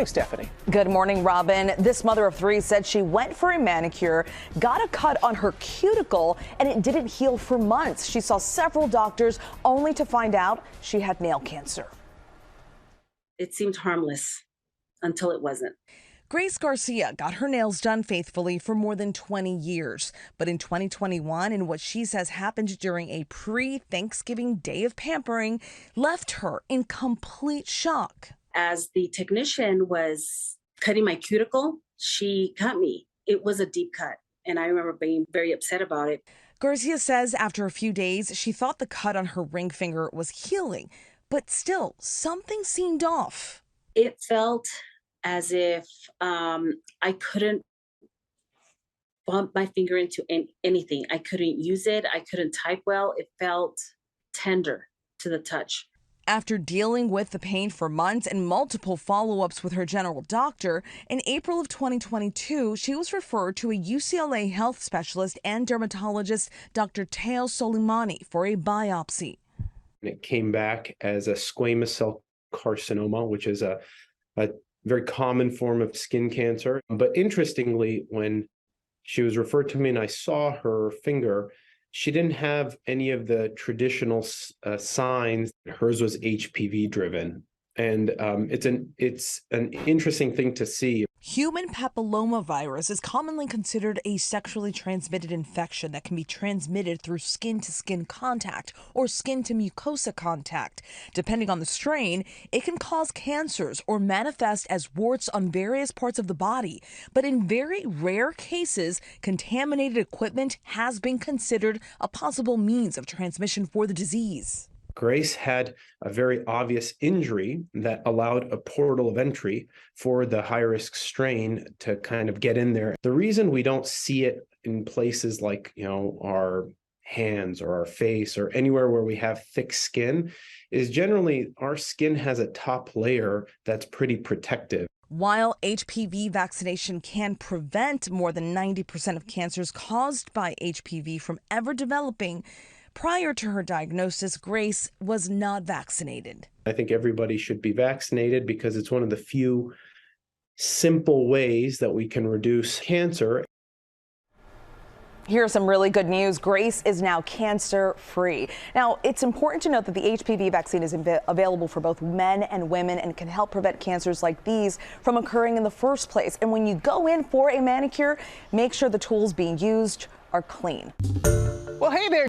Stephanie. Good morning, Robin. This mother of three said she went for a manicure, got a cut on her cuticle, and it didn't heal for months. She saw several doctors only to find out she had nail cancer. It seemed harmless until it wasn't. Grace Garcia got her nails done faithfully for more than 20 years. But in 2021, in what she says happened during a pre-Thanksgiving day of pampering, left her in complete shock. As the technician was cutting my cuticle, she cut me. It was a deep cut, and I remember being very upset about it. Garcia says after a few days, she thought the cut on her ring finger was healing, but still, something seemed off. It felt as if I couldn't bump my finger into anything. I couldn't use it. I couldn't type well. It felt tender to the touch. After dealing with the pain for months and multiple follow-ups with her general doctor, in April of 2022, she was referred to a UCLA health specialist and dermatologist, Dr. Teo Soleimani, for a biopsy. It came back as a squamous cell carcinoma, which is a very common form of skin cancer. But interestingly, when she was referred to me and I saw her finger, she didn't have any of the traditional signs. Hers was HPV driven. And it's an interesting thing to see. Human papillomavirus is commonly considered a sexually transmitted infection that can be transmitted through skin-to-skin contact or skin-to-mucosa contact. Depending on the strain, it can cause cancers or manifest as warts on various parts of the body. But in very rare cases, contaminated equipment has been considered a possible means of transmission for the disease. Grace had a very obvious injury that allowed a portal of entry for the high-risk strain to kind of get in there. The reason we don't see it in places like, our hands or our face or anywhere where we have thick skin is generally our skin has a top layer that's pretty protective. While HPV vaccination can prevent more than 90% of cancers caused by HPV from ever developing, prior to her diagnosis, Grace was not vaccinated. I think everybody should be vaccinated because it's one of the few simple ways that we can reduce cancer. Here's some really good news. Grace is now cancer-free. Now, it's important to note that the HPV vaccine is available for both men and women and can help prevent cancers like these from occurring in the first place. And when you go in for a manicure, make sure the tools being used are clean. Well, hey there.